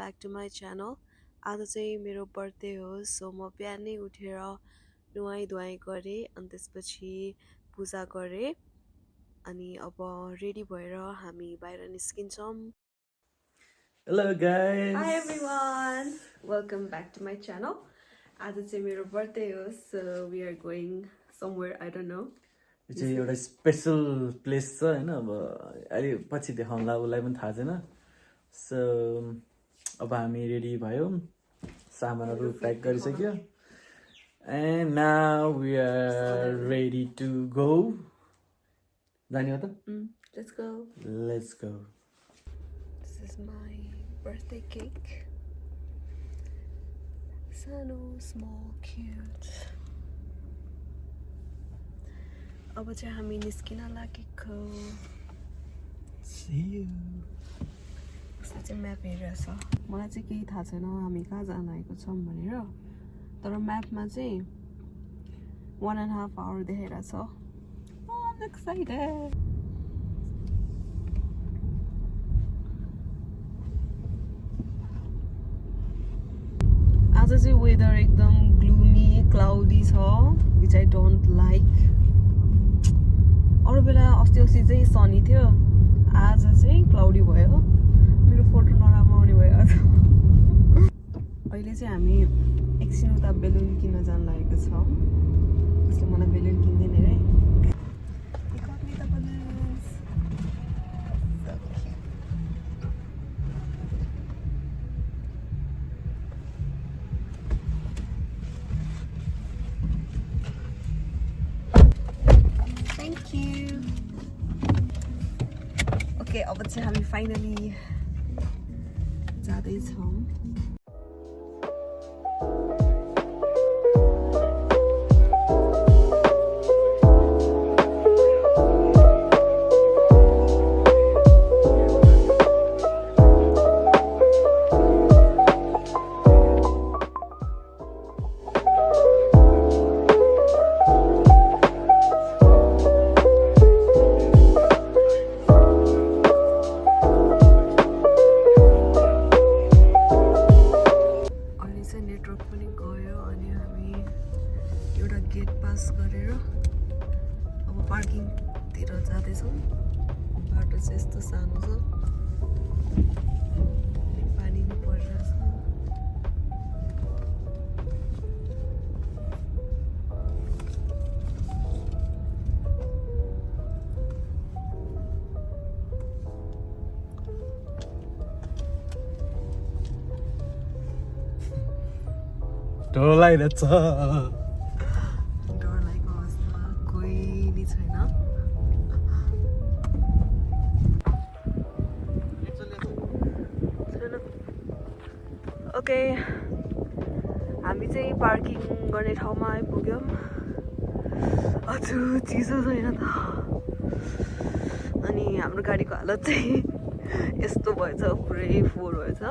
back to my channel. आज चाहिँ मेरो बर्थडे हो सो म बिहानै उठेर नुहाई धुवाई गरेँ अनि त्यसपछि पूजा गरेँ अनि अब रेडी भएर हामी बाहिर निस्किन्छौँ. Hello guys. Hi everyone. Welcome back to my channel. आज चाहिँ मेरो बर्थडे हो so we are going somewhere I don't know. यो चाहिँ एउटा स्पेशल प्लेस छ हैन अब अलि पछि देखाउँला उलाई पनि थाहा छैन. सो अब हामी रेडी भयौं सामानहरु प्याक गरिसक्यो and now we are ready to go. जाने हो त? Let's go. This is my birthday cake. Sano, small, cute. अब चाहिँ हामी निस्किन लागेको. See you. उसले चाहिँ म्याप हेरिरहेछ. मलाई चाहिँ केही थाहा छैन हामी कहाँ जान आएको छौँ भनेर. तर म्यापमा चाहिँ 1.5 hour देखाइरहेछ. Oh, I'm excited. आज चाहिँ वेदर एकदम ग्लुमी क्लाउडी छ which I don't like. अरू बेला अस्ति चाहिँ सनी थियो आज चाहिँ क्लाउडी भयो. मेरो फोटो नराम्रो आउने भयो आज. अहिले चाहिँ हामी एकछिन उता बेलुन किन्न जान लागेको छौँ. उसले मलाई बेलुन किन्दैन रे. Thank you. Okay, अब चाहिँ हामी फाइनली जाँदैछौँ. नेटवर्क पनि गयो अनि हामी एउटा गेट पास गरेर अब पार्किङतिर जाँदैछौँ. बाटो चाहिँ यस्तो सानो छ. पानी नि परिरहेछ. डर लागिरहेछ. डर लागेको अवस्था कोही नि छैन. ओके हामी चाहिँ पार्किङ गर्ने ठाउँमा आइपुग्यौँ. हजुर चिसो छैन त. अनि हाम्रो गाडीको हालत चाहिँ यस्तो भएछ पुरै फोहोर भएछ.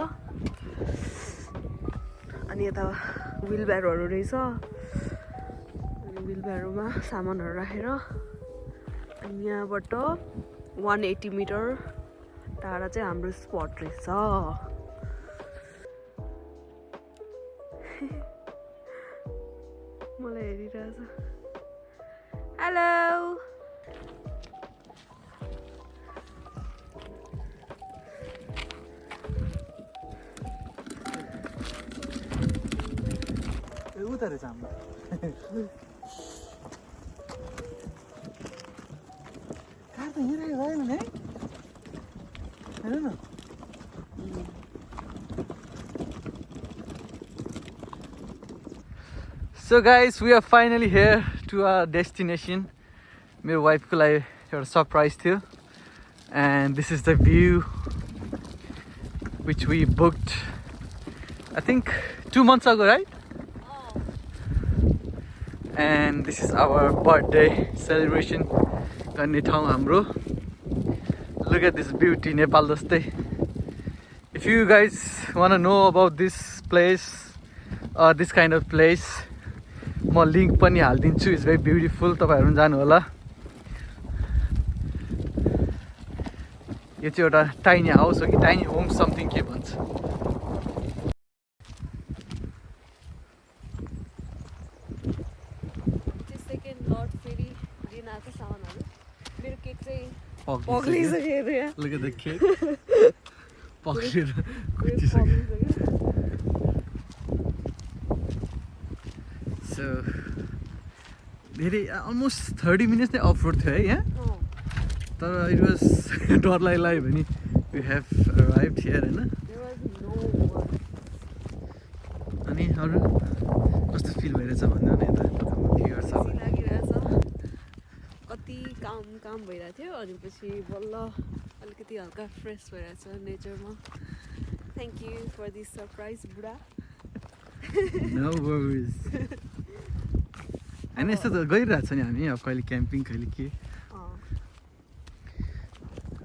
अनि यता व्हील ब्यारोहरू रहेछ. अनि व्हील ब्यारोमा सामानहरू राखेर अनि यहाँबाट 180 मिटर टाढा चाहिँ हाम्रो स्पट रहेछ. मलाई हेरिरहेछ. हेलो उता रहेछ हाम्रो. कार त हिँडेको भएन है हेर्नु न. So guys, we are finally here to our destination. मेरो वाइफको लागि एउटा सरप्राइज थियो. And this is the view which we booked I think 2 months ago, right? And this is our birthday celebration गर्ने ठाउँ हाम्रो. Look at this beauty, Nepal जस्तै. If you guys want to know about this place or this kind of place, म link पनि हाल्दिन्छु. It's very beautiful. तपाईहरु पनि जानु होला. यो चाहिँ एउटा टाइनी हाउस हो कि टाइनी होम समथिङ के भन्छ. पग्लिसक्यो यहाँ Look at the cake. पक्रेर कुटिसक्यो सो धेरै अलमोस्ट 30 मिनट्स चाहिँ अफ रोड थियो है यहाँ तर इट वाज डर लाग्यो भने वी हेभ अराइभ्ड हियर होइन अनि अरू कस्तो फिल भइरहेछ भन्नु न यता के गर्छ कति काम भइरहेको थियो अनि पछि बल्ल अलिकति हल्का फ्रेस भइरहेछ नेचरमा thank you for this surprise बुढा नो वरिज होइन यस्तो त गइरहेको छ नि हामी अब कहिले क्याम्पिङ कहिले के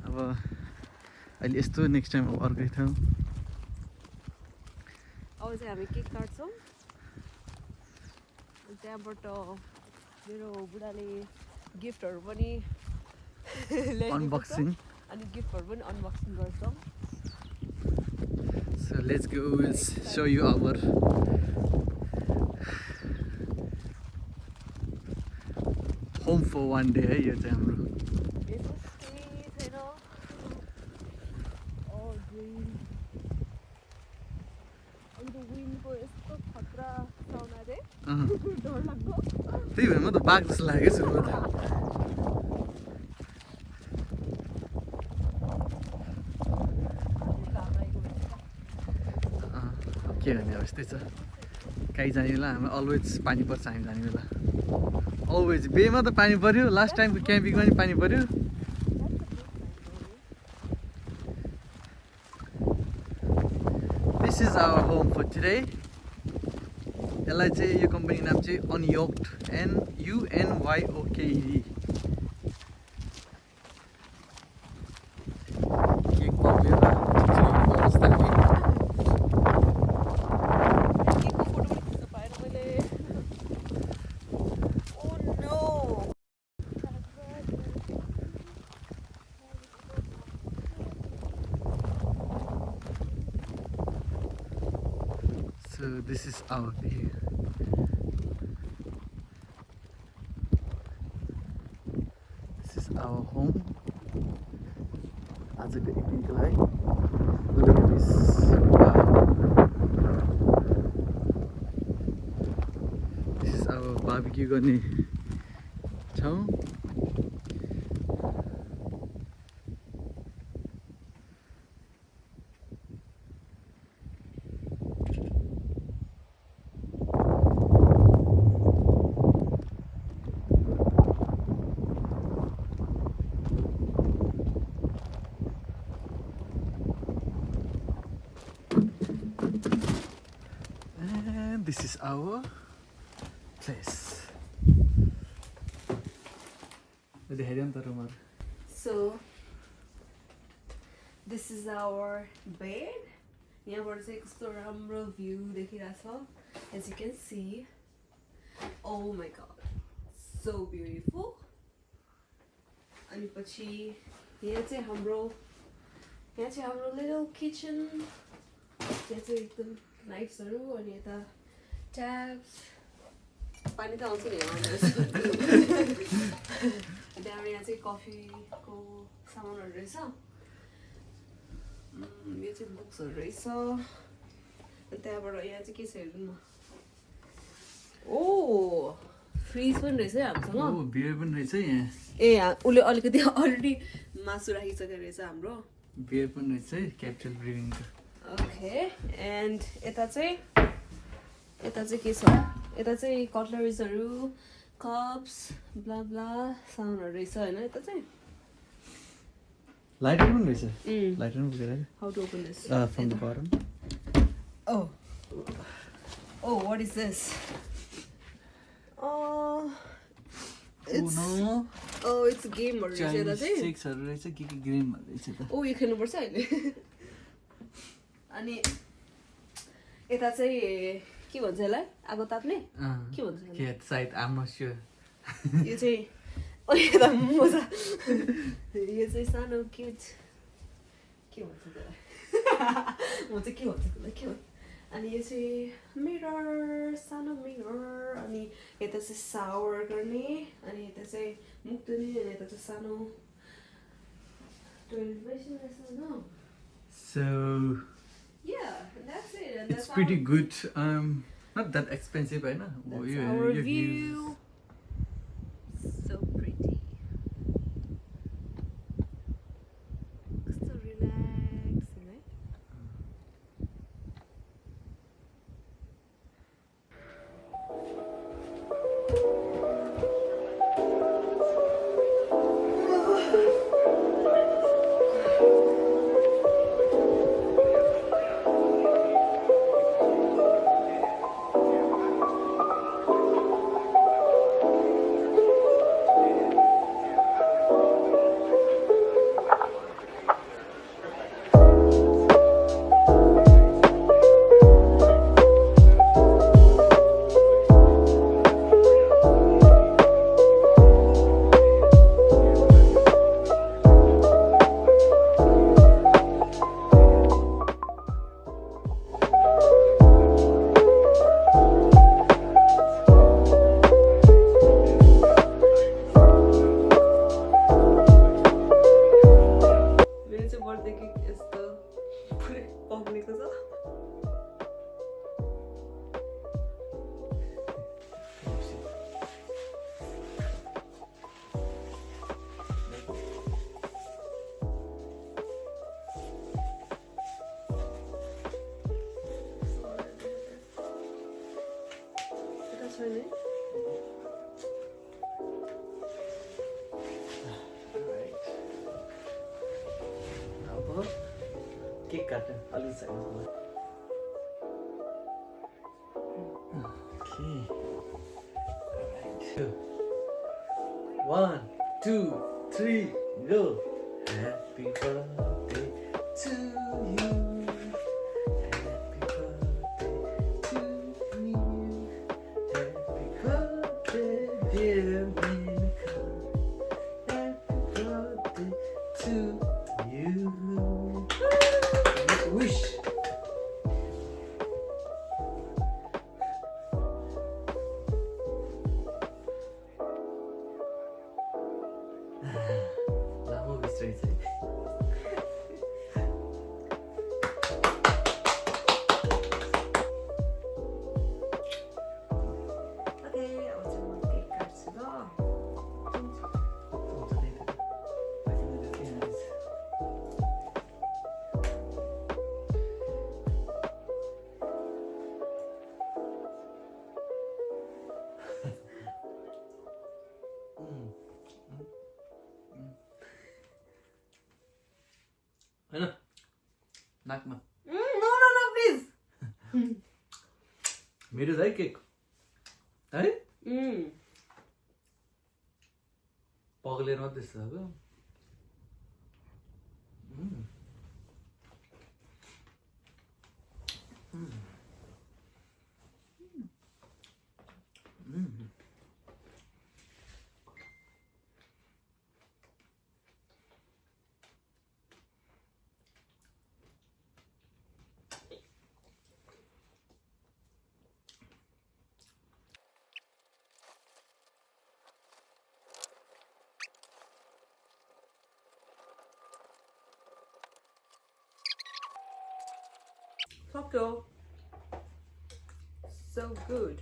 अब अहिले यस्तो नेक्स्ट टाइम अब अर्कै ठाउँ अब चाहिँ हामी केक काट्छौँ अनि त्यहाँबाट मेरो बुढाले गिफ्टहरू पनि अनबक्सिङ अनि गिफ्टहरू पनि अनबक्सिङ गर्छौँ So let's go, we'll show you our home for one day है यो चाहिँ हाम्रो त्यही भएर म त बाघ जस्तो लाग्यो सुरुमा त के गर्ने अब यस्तै छ काहीँ जाने बेला हामी अलवेज पानी पर्छ हामी जाने बेला अलवेज बेमा त पानी पर्यो लास्ट टाइमको क्याम्पिङमा पनि पानी पर्यो this is our home for today यसलाई चाहिँ यो कम्पनी नाम चाहिँ अनयोक्ड UNYOKED केक पक्रेर अवस्था के So this is our view. This is our home. आजको इभिनिङको लागि look at this. Wow. This is our barbecue गर्ने ठाउँ. This is our place. So this is our bed. यहाँबाट चाहिँ कस्तो राम्रो view देखिरहेछ as you can see. Oh my god, so beautiful. अनि पछि यहाँ चाहिँ हाम्रो little kitchen. यहाँ चाहिँ एकदम नाइफ्सहरू अनि यता ट्याब्स पानी त आउँछ नि त्यहाँबाट यहाँ चाहिँ कफीको सामानहरू रहेछ यो चाहिँ बुक्सहरू रहेछ अनि त्यहाँबाट यहाँ चाहिँ के छ हेर्नु न ओ फ्रिज पनि रहेछ है हामीसँग बियर पनि रहेछ यहाँ ए उसले अलिकति अलरेडी मासु राखिसकेको रहेछ हाम्रो बियर पनि रहेछ है क्यापिटल ब्रिविङको ओके एन्ड यता चाहिँ के छ यता चाहिँ कटलरिजहरू कप्स ब्ला ब्ला सामानहरू रहेछ होइन यता चाहिँ लाइटर पनि रहेछ लाइटर पनि बोकेर how to open this from the bottom Oh, what is this? It's game Sixहरू रहेछ के गेम रहेछ त यो खेल्नुपर्छ अहिले अनि यता चाहिँ के भन्छ यसलाई आगो ताप्ने के भन्छ के side I am not sure यो चाहिँ यता मजा यो चाहिँ सानो क्युट के भन्छ त्यसलाई म चाहिँ के भन्छ त्यसलाई के भन्छ अनि यो चाहिँ मिरर सानो मिरर अनि यता चाहिँ सावर गर्ने अनि यता चाहिँ मुख धुने अनि यता चाहिँ सानो So Yeah, that's it. And it's that's pretty our, good. Not that expensive, right? that's our view. So pretty. कस्तो relaxing है. मेरो चाहिँ बर्थडे केक यस्तो पुरै पग्लेको छ. यता छैन है? अब केक काट्नु अलिक छैन मलाई. Okay. Alright. 1, 2, 3, go. Happy birthday to you. Happy birthday to you. Happy birthday, dear Monica. Happy birthday to you. Make a wish. लामो विष रहेछ है. Okay, अब चाहिँ म केक काट्छु ल. हैन नाकमा No, please. मेरो है केक है पग्लेर मात्रै छ अब. सक्यो. So good.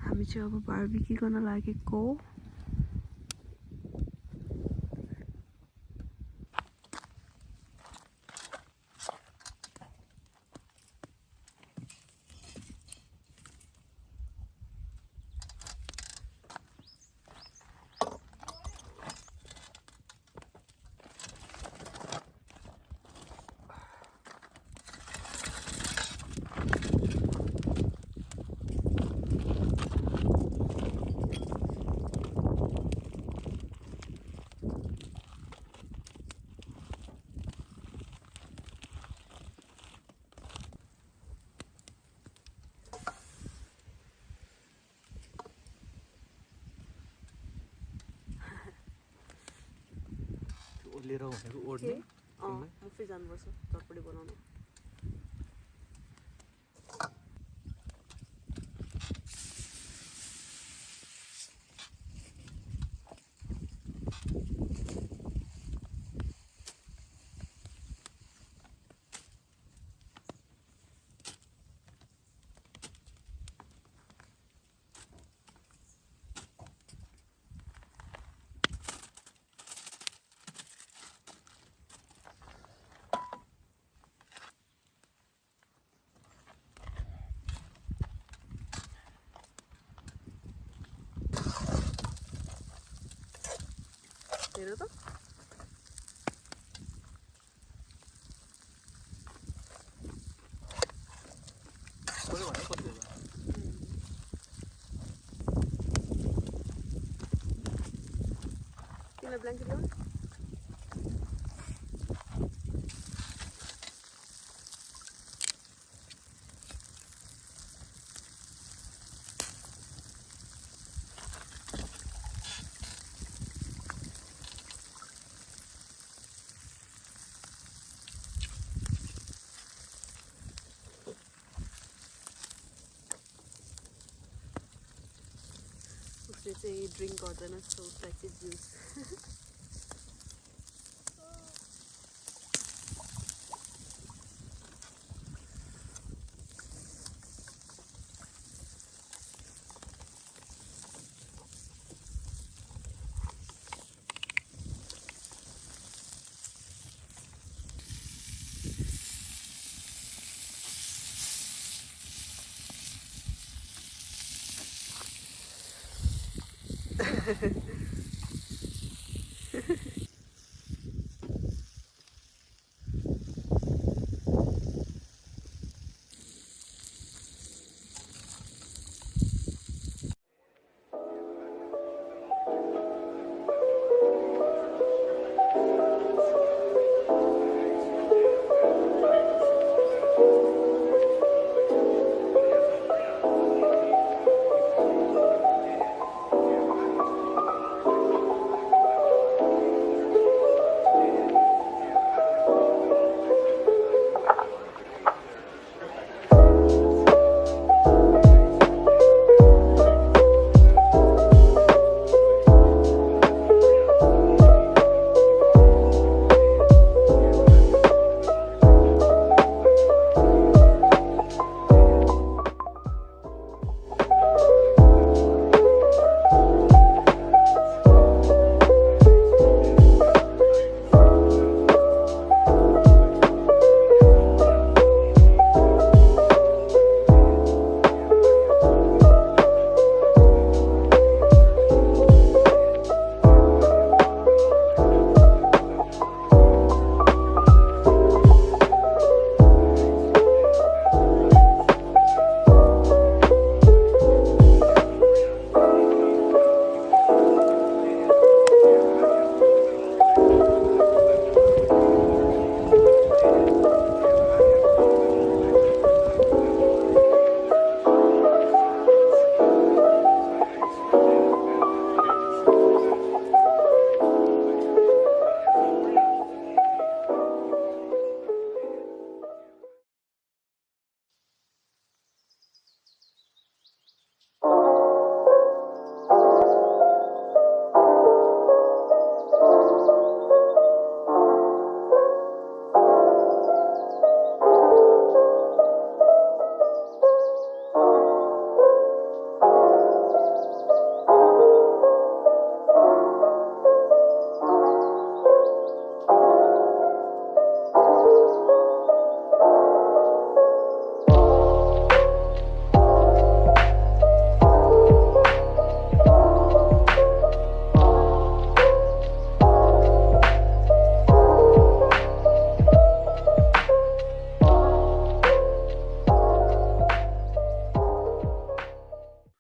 हामी चाहिँ अब बार्बिक्यू गर्न लागेको. ओर्लेर भनेको ओर्ने. आफै जानुपर्छ चटपटी बनाउन. हेर त तिमीलाई ब्ल्याङ्केट ल्याउनु उसले चाहिँ ड्रिङ्क गर्दैन सो उसलाई चाहिँ जुस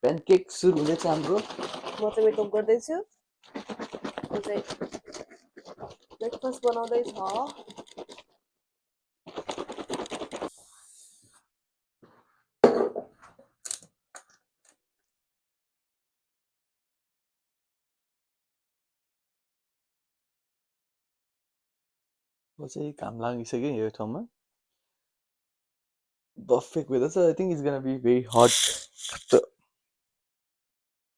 प्यानकेक सुरु हुँदैछ हाम्रो म चाहिँ मेकअप गर्दैछु म चाहिँ ब्रेकफास्ट बनाउँदैछ म चाहिँ घाम लागिसक्यो यो ठाउँमा पर्फेक्ट वेदर छ I think it's gonna be very hot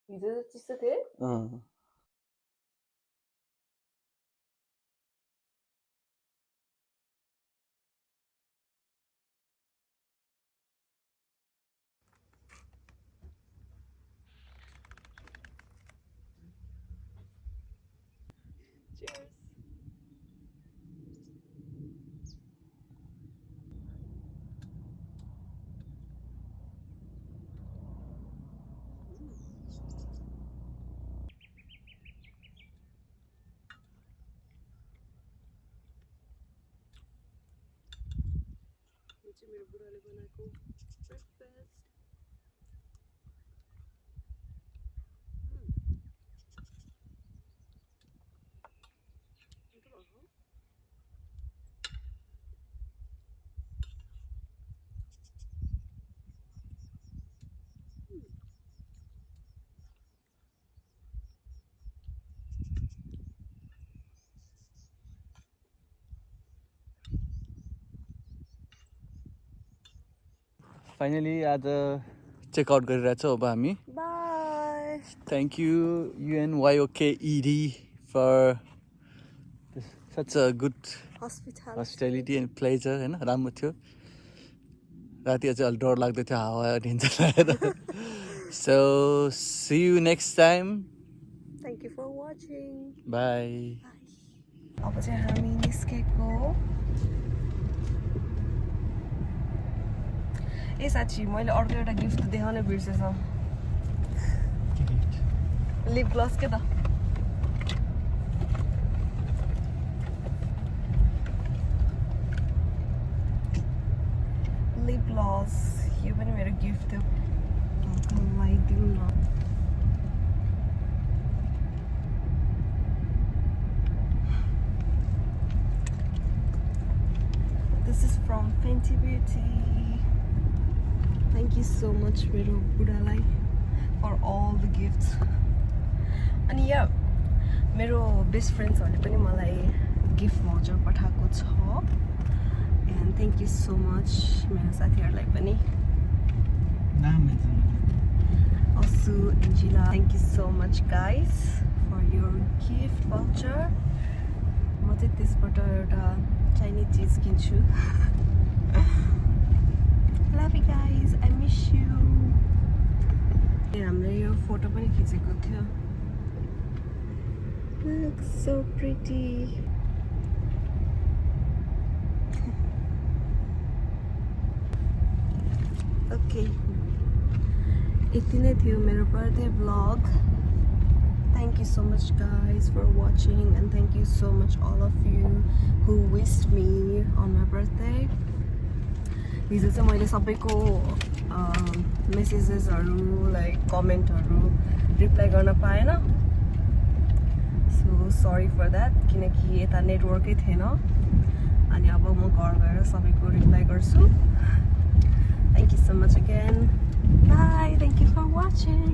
हिजो चिसो थियो चाहिँ मेरो बुढाले बनाएको ब्रेकफास्ट फाइनली आज चेकआउट गरिरहेको छौँ अब हामी bye thank you UNYOKED for such a good hospitality and pleasure होइन राम्रो थियो राति अझै अलिक डर लाग्दै थियो हावा ढिन्छ लागेर so see you next time thank you for watching bye अब चाहिँ हामी निस्केको ए साँच्ची मैले अर्को एउटा गिफ्ट देखाउन बिर्सेछ लिप ग्लस के त लिप ग्लस यो पनि मेरो गिफ्ट थियो लगाइदिउँ न This is from Fenty Beauty. Thank you so much मेरो बुढालाई for all the gifts. अनि यहाँ मेरो बेस्ट फ्रेन्ड्सहरूले पनि मलाई गिफ्ट भाउचर पठाएको छ and thank you so much मेरो साथीहरूलाई पनि Also Angela, thank you so much guys for your gift voucher. म चाहिँ त्यसबाट एउटा चाइनिज चिज किन्छु Love you guys, I miss you. हामीले यो फोटो पनि खिचेको थियो Looks so pretty. Okay. यति नै थियो मेरो birthday vlog. Thank you so much guys for watching and thank you so much all of you who wished me on my birthday. हिजो चाहिँ मैले सबैको मेसेजेसहरू लाइक कमेन्टहरू रिप्लाई गर्न पाएन सो सरी फर द्याट किनकि यता नेटवर्कै थिएन अनि अब म घर गएर सबैको रिप्लाई गर्छु thank you so much again bye thank you for watching